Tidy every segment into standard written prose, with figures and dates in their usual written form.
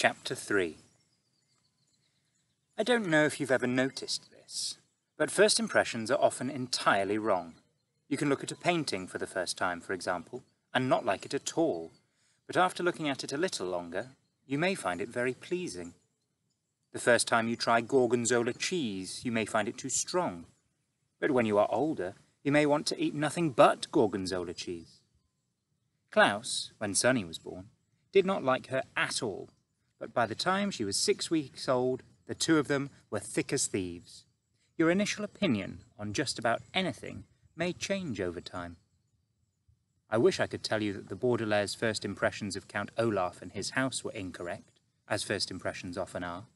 Chapter 3. I don't know if you've ever noticed this, but first impressions are often entirely wrong. You can look at a painting for the first time, for example, and not like it at all, but after looking at it a little longer, you may find it very pleasing. The first time you try gorgonzola cheese, you may find it too strong, but when you are older, you may want to eat nothing but gorgonzola cheese. Klaus, when Sonny was born, did not like her at all, but by the time she was 6 weeks old, the two of them were thick as thieves. Your initial opinion on just about anything may change over time. I wish I could tell you that the Baudelaire's first impressions of Count Olaf and his house were incorrect, as first impressions often are.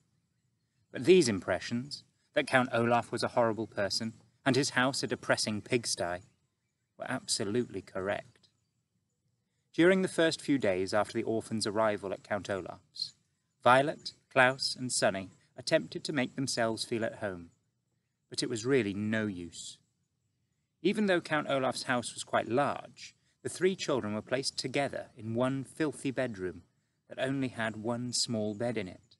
But these impressions, that Count Olaf was a horrible person and his house a depressing pigsty, were absolutely correct. During the first few days after the orphans' arrival at Count Olaf's, Violet, Klaus, and Sonny attempted to make themselves feel at home, but it was really no use. Even though Count Olaf's house was quite large, the three children were placed together in one filthy bedroom that only had one small bed in it.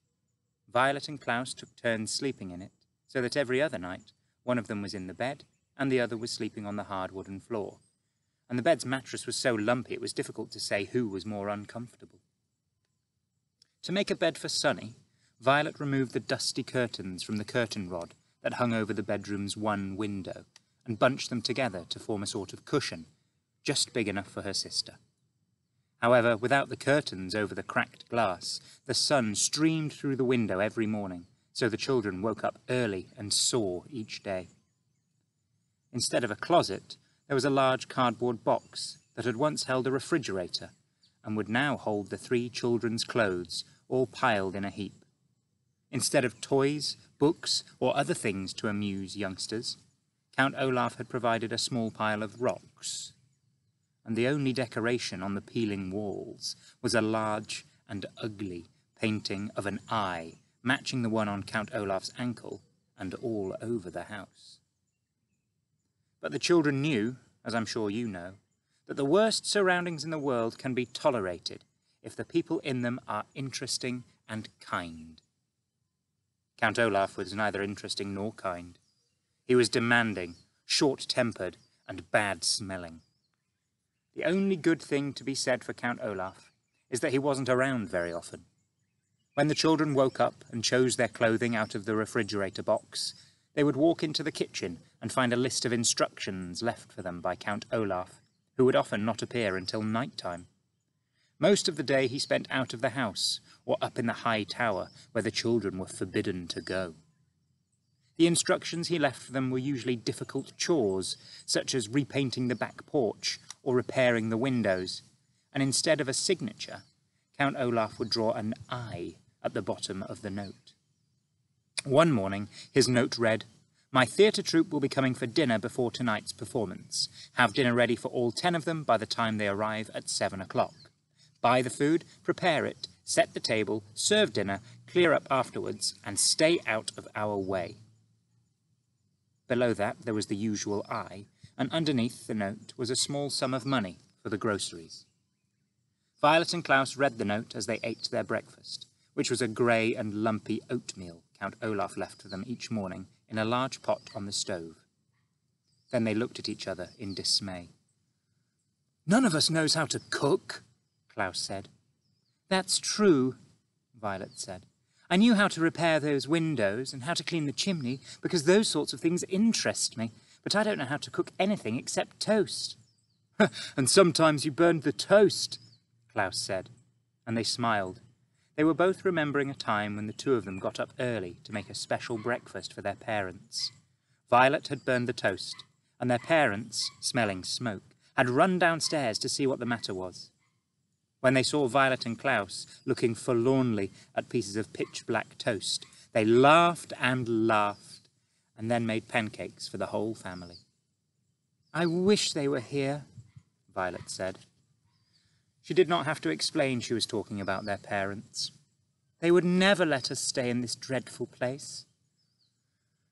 Violet and Klaus took turns sleeping in it, so that every other night one of them was in the bed and the other was sleeping on the hard wooden floor, and the bed's mattress was so lumpy it was difficult to say who was more uncomfortable. To make a bed for Sonny, Violet removed the dusty curtains from the curtain rod that hung over the bedroom's one window and bunched them together to form a sort of cushion, just big enough for her sister. However, without the curtains over the cracked glass, the sun streamed through the window every morning, so the children woke up early and sore each day. Instead of a closet, there was a large cardboard box that had once held a refrigerator and would now hold the three children's clothes, all piled in a heap. Instead of toys, books, or other things to amuse youngsters, Count Olaf had provided a small pile of rocks, and the only decoration on the peeling walls was a large and ugly painting of an eye, matching the one on Count Olaf's ankle and all over the house. But the children knew, as I'm sure you know, that the worst surroundings in the world can be tolerated if the people in them are interesting and kind. Count Olaf was neither interesting nor kind. He was demanding, short-tempered, and bad-smelling. The only good thing to be said for Count Olaf is that he wasn't around very often. When the children woke up and chose their clothing out of the refrigerator box, they would walk into the kitchen and find a list of instructions left for them by Count Olaf, who would often not appear until night-time. Most of the day he spent out of the house, or up in the high tower where the children were forbidden to go. The instructions he left for them were usually difficult chores, such as repainting the back porch or repairing the windows, and instead of a signature, Count Olaf would draw an eye at the bottom of the note. One morning, his note read, "My theatre troupe will be coming for dinner before tonight's performance. Have dinner ready for all 10 of them by the time they arrive at 7 o'clock. Buy the food, prepare it, set the table, serve dinner, clear up afterwards, and stay out of our way." Below that there was the usual "I," and underneath the note was a small sum of money for the groceries. Violet and Klaus read the note as they ate their breakfast, which was a grey and lumpy oatmeal Count Olaf left for them each morning in a large pot on the stove. Then they looked at each other in dismay. "None of us knows how to cook," Klaus said. "That's true," Violet said. "I knew how to repair those windows and how to clean the chimney because those sorts of things interest me, but I don't know how to cook anything except toast." "And sometimes you burned the toast," Klaus said, and they smiled. They were both remembering a time when the two of them got up early to make a special breakfast for their parents. Violet had burned the toast, and their parents, smelling smoke, had run downstairs to see what the matter was. When they saw Violet and Klaus looking forlornly at pieces of pitch-black toast, they laughed and laughed, and then made pancakes for the whole family. "I wish they were here," Violet said. She did not have to explain she was talking about their parents. "They would never let us stay in this dreadful place."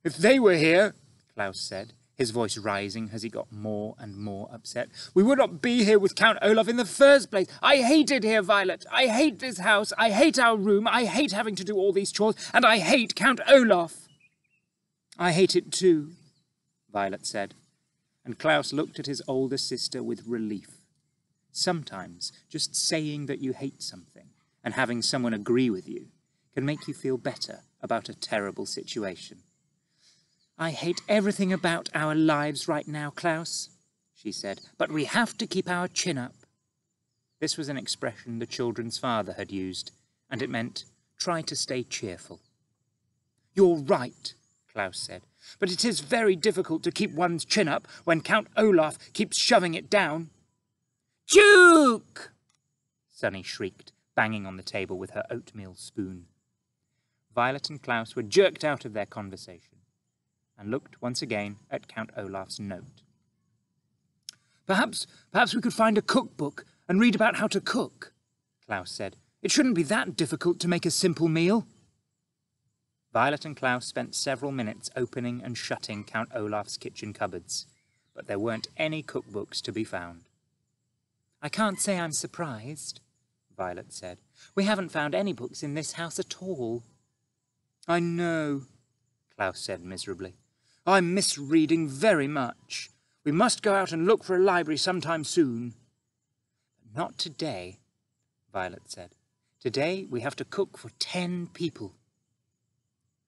"If they were here," Klaus said, his voice rising as he got more and more upset. "We would not be here with Count Olaf in the first place. I hate it here, Violet. I hate this house. I hate our room. I hate having to do all these chores. And I hate Count Olaf." "I hate it too," Violet said, and Klaus looked at his older sister with relief. Sometimes just saying that you hate something and having someone agree with you can make you feel better about a terrible situation. "I hate everything about our lives right now, Klaus," she said, "but we have to keep our chin up." This was an expression the children's father had used, and it meant, try to stay cheerful. "You're right," Klaus said, "but it is very difficult to keep one's chin up when Count Olaf keeps shoving it down." "Duke!" Sunny shrieked, banging on the table with her oatmeal spoon. Violet and Klaus were jerked out of their conversation and looked once again at Count Olaf's note. Perhaps we could find a cookbook and read about how to cook," Klaus said. "It shouldn't be that difficult to make a simple meal." Violet and Klaus spent several minutes opening and shutting Count Olaf's kitchen cupboards, but there weren't any cookbooks to be found. "I can't say I'm surprised," Violet said. "We haven't found any books in this house at all." "I know," Klaus said miserably. "I miss reading very much. We must go out and look for a library sometime soon." "Not today," Violet said. "Today we have to cook for 10 people.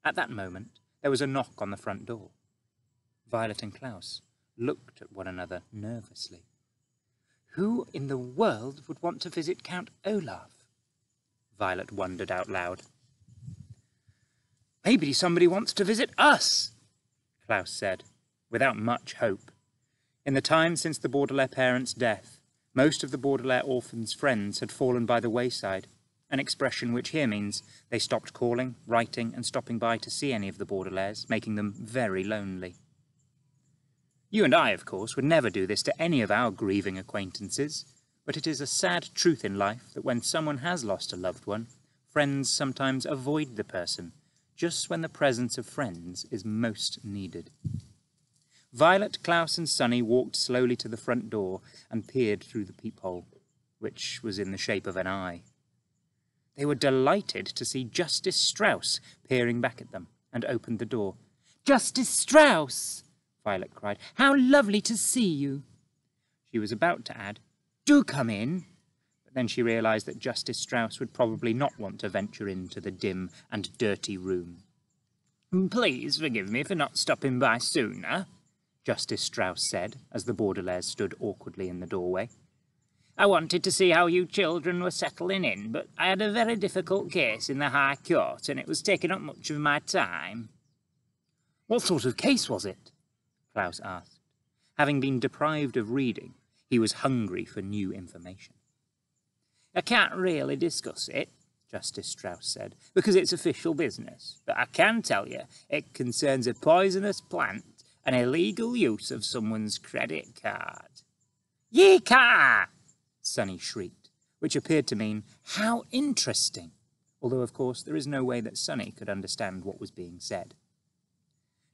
At that moment there was a knock on the front door. Violet and Klaus looked at one another nervously. Who in the world would want to visit Count Olaf? Violet wondered out loud. "Maybe somebody wants to visit us," Klaus said, without much hope. In the time since the Baudelaire parents' death, most of the Baudelaire orphans' friends had fallen by the wayside, an expression which here means they stopped calling, writing, and stopping by to see any of the Baudelaires, making them very lonely. You and I, of course, would never do this to any of our grieving acquaintances, but it is a sad truth in life that when someone has lost a loved one, friends sometimes avoid the person, just when the presence of friends is most needed. Violet, Klaus, and Sunny walked slowly to the front door and peered through the peephole, which was in the shape of an eye. They were delighted to see Justice Strauss peering back at them, and opened the door. "Justice Strauss!" Violet cried. "How lovely to see you!" She was about to add, "Do come in," but then she realised that Justice Strauss would probably not want to venture into the dim and dirty room. "Please forgive me for not stopping by sooner," Justice Strauss said, as the Baudelaires stood awkwardly in the doorway. "I wanted to see how you children were settling in, but I had a very difficult case in the High Court, and it was taking up much of my time." "What sort of case was it?" Klaus asked. Having been deprived of reading, he was hungry for new information. "I can't really discuss it," Justice Strauss said, "because it's official business. But I can tell you it concerns a poisonous plant and illegal use of someone's credit card." "Yee-ka!" Sunny shrieked, which appeared to mean, "How interesting!" although, of course, there is no way that Sunny could understand what was being said.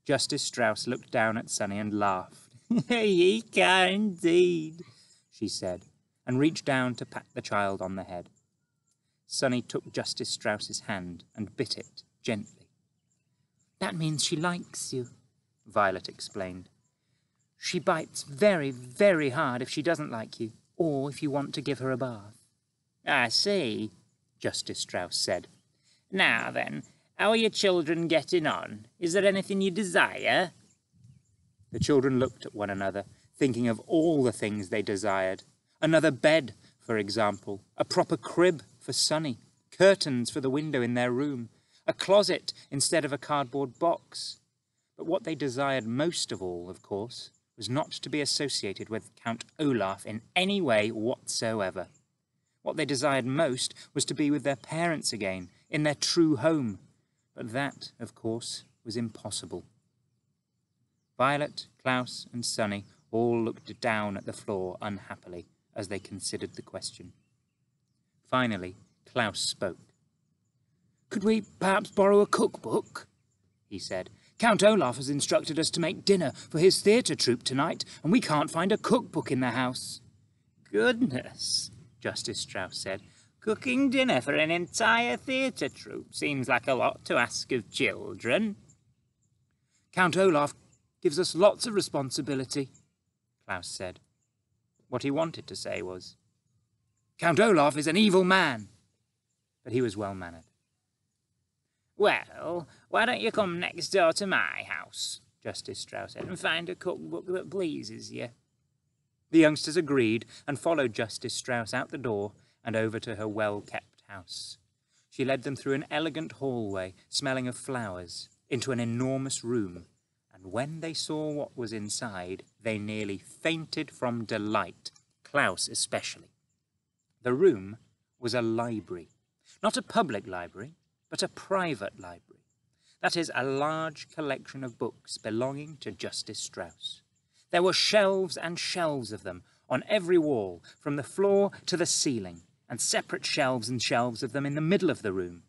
Justice Strauss looked down at Sunny and laughed. "Yee-ka indeed," she said, and reached down to pat the child on the head. Sunny took Justice Strauss's hand and bit it gently. "That means she likes you," Violet explained. "She bites very, very hard if she doesn't like you, or if you want to give her a bath." "I see," Justice Strauss said. "Now then, how are your children getting on? Is there anything you desire?" The children looked at one another, thinking of all the things they desired. Another bed, for example, a proper crib for Sunny, curtains for the window in their room, a closet instead of a cardboard box. But what they desired most of all, of course, was not to be associated with Count Olaf in any way whatsoever. What they desired most was to be with their parents again, in their true home. But that, of course, was impossible. Violet, Klaus, and Sunny all looked down at the floor unhappily as they considered the question. Finally, Klaus spoke. "Could we perhaps borrow a cookbook?" he said. Count Olaf has instructed us to make dinner for his theatre troupe tonight, and we can't find a cookbook in the house." "Goodness," Justice Strauss said. "Cooking dinner for an entire theatre troupe seems like a lot to ask of children." "Count Olaf gives us lots of responsibility," Klaus said. What he wanted to say was, "Count Olaf is an evil man," but he was well-mannered. "Well, why don't you come next door to my house," Justice Strauss said, "and find a cookbook that pleases you?" The youngsters agreed and followed Justice Strauss out the door and over to her well-kept house. She led them through an elegant hallway, smelling of flowers, into an enormous room, and when they saw what was inside, they nearly fainted from delight, Klaus especially. The room was a library, not a public library, but a private library. That is, a large collection of books belonging to Justice Strauss. There were shelves and shelves of them on every wall, from the floor to the ceiling, and separate shelves and shelves of them in the middle of the room.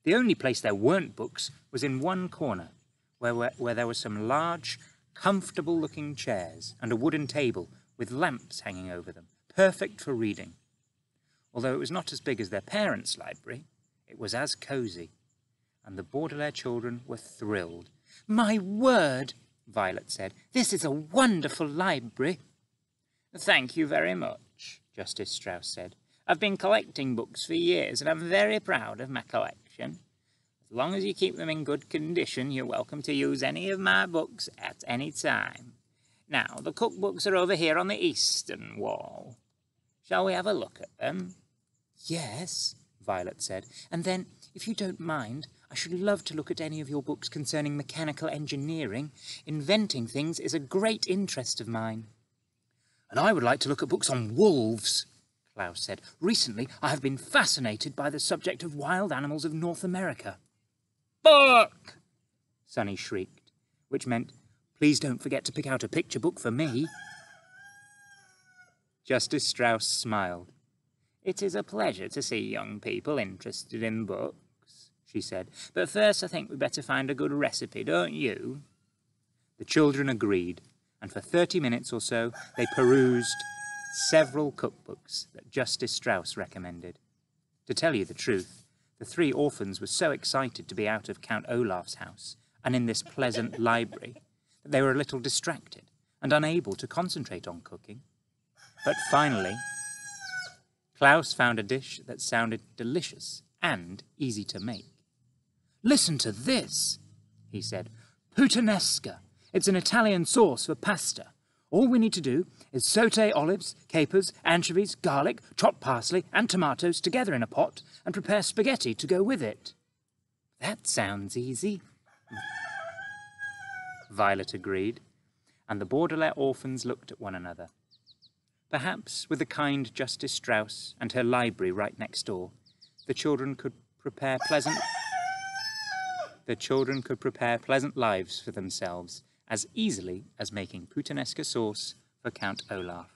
The only place there weren't books was in one corner, where there were some large, comfortable-looking chairs and a wooden table with lamps hanging over them, perfect for reading. Although it was not as big as their parents' library, it was as cosy, and the Baudelaire children were thrilled. "My word," Violet said, "this is a wonderful library." "Thank you very much," Justice Strauss said. "I've been collecting books for years, and I'm very proud of my collection. As long as you keep them in good condition, you're welcome to use any of my books at any time. Now, the cookbooks are over here on the eastern wall. Shall we have a look at them?" "Yes," Violet said, "and then, if you don't mind, I should love to look at any of your books concerning mechanical engineering. Inventing things is a great interest of mine." "And I would like to look at books on wolves," Klaus said. "Recently, I have been fascinated by the subject of wild animals of North America." "Book!" Sonny shrieked, which meant, "Please don't forget to pick out a picture book for me." Justice Strauss smiled. "It is a pleasure to see young people interested in books," she said. "But first I think we'd better find a good recipe, don't you?" The children agreed, and for 30 minutes or so they perused several cookbooks that Justice Strauss recommended. To tell you the truth, the three orphans were so excited to be out of Count Olaf's house and in this pleasant library that they were a little distracted and unable to concentrate on cooking. But finally, Klaus found a dish that sounded delicious and easy to make. "Listen to this," he said. "Puttanesca. It's an Italian sauce for pasta. All we need to do is saute olives, capers, anchovies, garlic, chopped parsley and tomatoes together in a pot and prepare spaghetti to go with it." "That sounds easy," Violet agreed, and the Baudelaire orphans looked at one another. Perhaps with the kind Justice Strauss and her library right next door, the children could prepare pleasant lives for themselves as easily as making puttanesca sauce for Count Olaf.